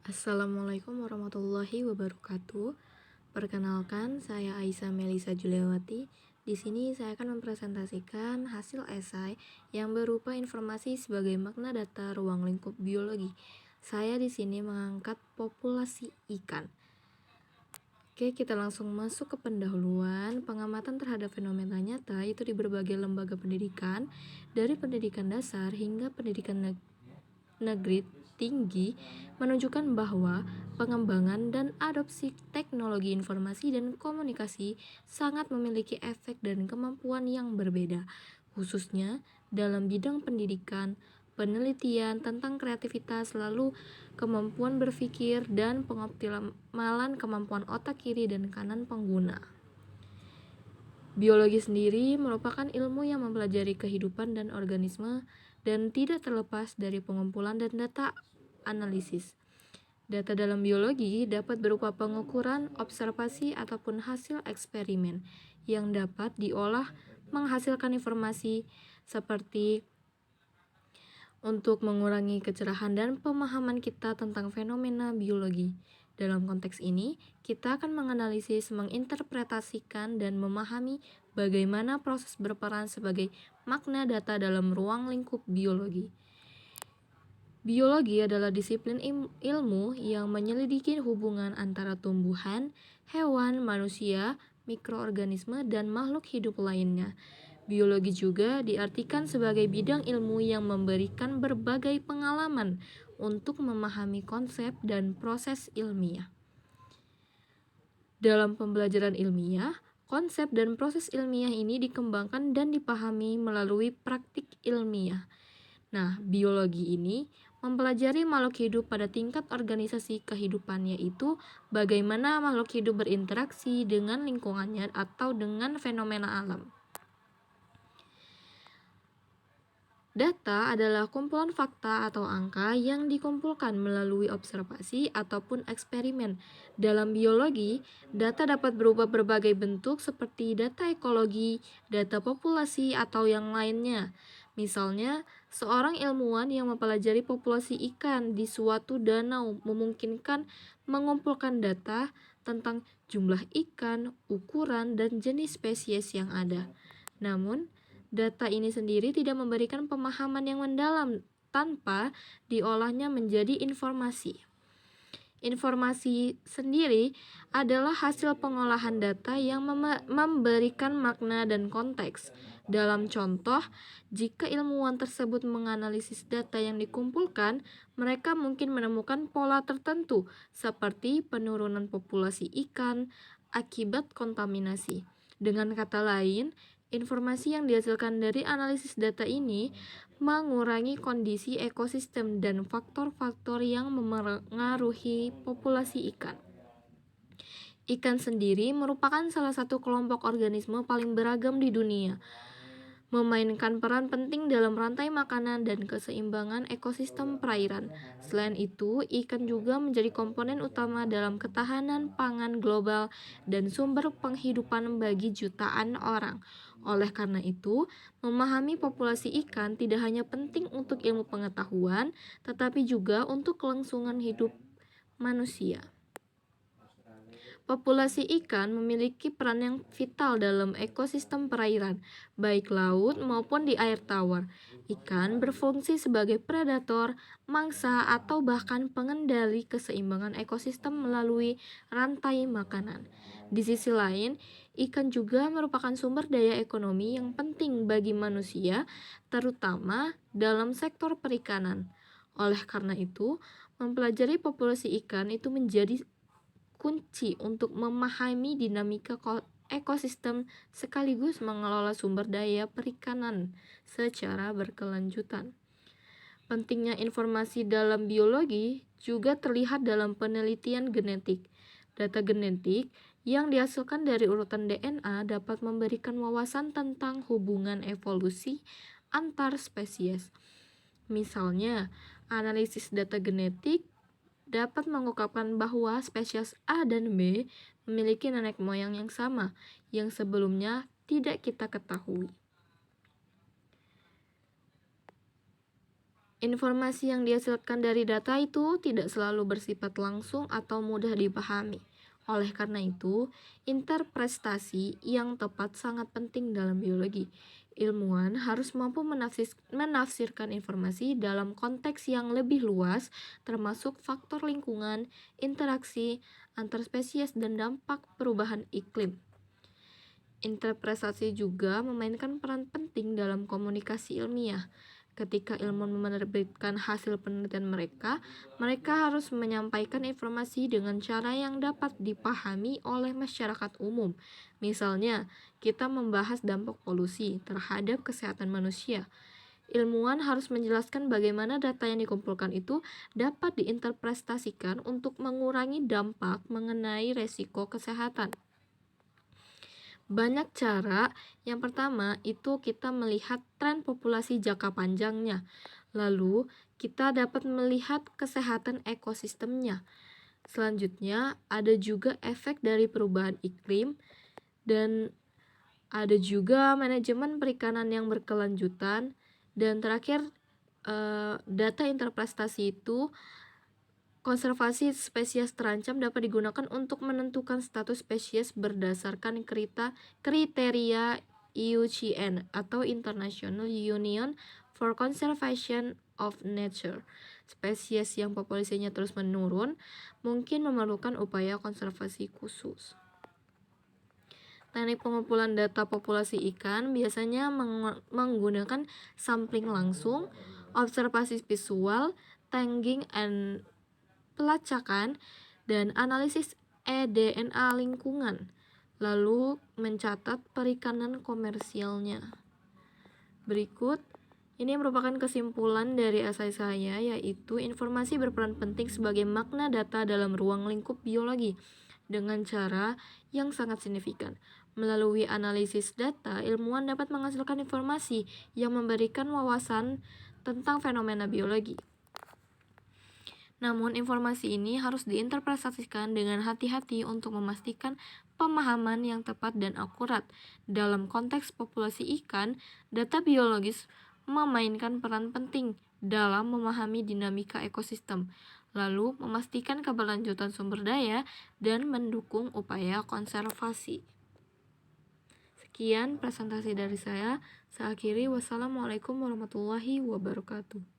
Assalamualaikum warahmatullahi wabarakatuh. Perkenalkan, saya Aisyah Melisa Juliawati. Di sini saya akan mempresentasikan hasil esai yang berupa informasi sebagai makna data ruang lingkup biologi. Saya di sini mengangkat populasi ikan. Oke, kita langsung masuk ke pendahuluan. Pengamatan terhadap fenomena nyata itu di berbagai lembaga pendidikan, dari pendidikan dasar hingga pendidikan negeri tinggi, menunjukkan bahwa pengembangan dan adopsi teknologi informasi dan komunikasi sangat memiliki efek dan kemampuan yang berbeda, khususnya dalam bidang pendidikan, penelitian tentang kreativitas, lalu kemampuan berpikir, dan pengoptimalan kemampuan otak kiri dan kanan pengguna. Biologi sendiri merupakan ilmu yang mempelajari kehidupan dan organisme dan tidak terlepas dari pengumpulan dan data analisis. Data dalam biologi dapat berupa pengukuran, observasi, ataupun hasil eksperimen yang dapat diolah menghasilkan informasi seperti untuk mengurangi kecerahan dan pemahaman kita tentang fenomena biologi. Dalam konteks ini, kita akan menganalisis, menginterpretasikan, dan memahami bagaimana proses berperan sebagai makna data dalam ruang lingkup biologi. Biologi adalah disiplin ilmu yang menyelidiki hubungan antara tumbuhan, hewan, manusia, mikroorganisme, dan makhluk hidup lainnya. Biologi juga diartikan sebagai bidang ilmu yang memberikan berbagai pengalaman untuk memahami konsep dan proses ilmiah. Dalam pembelajaran ilmiah, konsep dan proses ilmiah ini dikembangkan dan dipahami melalui praktik ilmiah. Nah, biologi ini mempelajari makhluk hidup pada tingkat organisasi kehidupan, yaitu bagaimana makhluk hidup berinteraksi dengan lingkungannya atau dengan fenomena alam. Data adalah kumpulan fakta atau angka yang dikumpulkan melalui observasi ataupun eksperimen. Dalam biologi, data dapat berubah berbagai bentuk seperti data ekologi, data populasi, atau yang lainnya. Misalnya, seorang ilmuwan yang mempelajari populasi ikan di suatu danau memungkinkan mengumpulkan data tentang jumlah ikan, ukuran, dan jenis spesies yang ada. Namun, data ini sendiri tidak memberikan pemahaman yang mendalam tanpa diolahnya menjadi informasi. Informasi sendiri adalah hasil pengolahan data yang memberikan makna dan konteks. Dalam contoh, jika ilmuwan tersebut menganalisis data yang dikumpulkan, mereka mungkin menemukan pola tertentu seperti penurunan populasi ikan akibat kontaminasi. Dengan kata lain, informasi yang dihasilkan dari analisis data ini mengurangi kondisi ekosistem dan faktor-faktor yang memengaruhi populasi ikan. Ikan sendiri merupakan salah satu kelompok organisme paling beragam di dunia, memainkan peran penting dalam rantai makanan dan keseimbangan ekosistem perairan. Selain itu, ikan juga menjadi komponen utama dalam ketahanan pangan global dan sumber penghidupan bagi jutaan orang. Oleh karena itu, memahami populasi ikan tidak hanya penting untuk ilmu pengetahuan, tetapi juga untuk kelangsungan hidup manusia. Populasi ikan memiliki peran yang vital dalam ekosistem perairan, baik laut maupun di air tawar. Ikan berfungsi sebagai predator, mangsa, atau bahkan pengendali keseimbangan ekosistem melalui rantai makanan. Di sisi lain, ikan juga merupakan sumber daya ekonomi yang penting bagi manusia, terutama dalam sektor perikanan. Oleh karena itu, mempelajari populasi ikan itu menjadi kunci untuk memahami dinamika ekosistem sekaligus mengelola sumber daya perikanan secara berkelanjutan. Pentingnya informasi dalam biologi juga terlihat dalam penelitian genetik. Data genetik yang dihasilkan dari urutan DNA dapat memberikan wawasan tentang hubungan evolusi antar spesies. Misalnya, analisis data genetik dapat mengungkapkan bahwa spesies A dan B memiliki nenek moyang yang sama, yang sebelumnya tidak kita ketahui. Informasi yang dihasilkan dari data itu tidak selalu bersifat langsung atau mudah dipahami. Oleh karena itu, interpretasi yang tepat sangat penting dalam biologi. Ilmuwan harus mampu menafsirkan informasi dalam konteks yang lebih luas, termasuk faktor lingkungan, interaksi antar spesies, dan dampak perubahan iklim. Interpretasi juga memainkan peran penting dalam komunikasi ilmiah. Ketika ilmuwan menerbitkan hasil penelitian mereka, mereka harus menyampaikan informasi dengan cara yang dapat dipahami oleh masyarakat umum. Misalnya, kita membahas dampak polusi terhadap kesehatan manusia. Ilmuwan harus menjelaskan bagaimana data yang dikumpulkan itu dapat diinterpretasikan untuk mengurangi dampak mengenai resiko kesehatan. Banyak cara. Yang pertama itu kita melihat tren populasi jangka panjangnya. Lalu kita dapat melihat kesehatan ekosistemnya. Selanjutnya ada juga efek dari perubahan iklim dan ada juga manajemen perikanan yang berkelanjutan, dan terakhir data interpretasi itu konservasi spesies terancam dapat digunakan untuk menentukan status spesies berdasarkan kriteria IUCN atau International Union for Conservation of Nature. Spesies yang populasinya terus menurun mungkin memerlukan upaya konservasi khusus. Teknik pengumpulan data populasi ikan biasanya menggunakan sampling langsung, observasi visual, tagging and pelacakan, dan analisis eDNA lingkungan, lalu mencatat perikanan komersialnya. Berikut, ini merupakan kesimpulan dari esai saya, yaitu informasi berperan penting sebagai makna data dalam ruang lingkup biologi dengan cara yang sangat signifikan. Melalui analisis data, ilmuwan dapat menghasilkan informasi yang memberikan wawasan tentang fenomena biologi. Namun, informasi ini harus diinterpretasikan dengan hati-hati untuk memastikan pemahaman yang tepat dan akurat. Dalam konteks populasi ikan, data biologis memainkan peran penting dalam memahami dinamika ekosistem, lalu memastikan keberlanjutan sumber daya dan mendukung upaya konservasi. Sekian presentasi dari saya. Saya akhiri. Wassalamualaikum warahmatullahi wabarakatuh.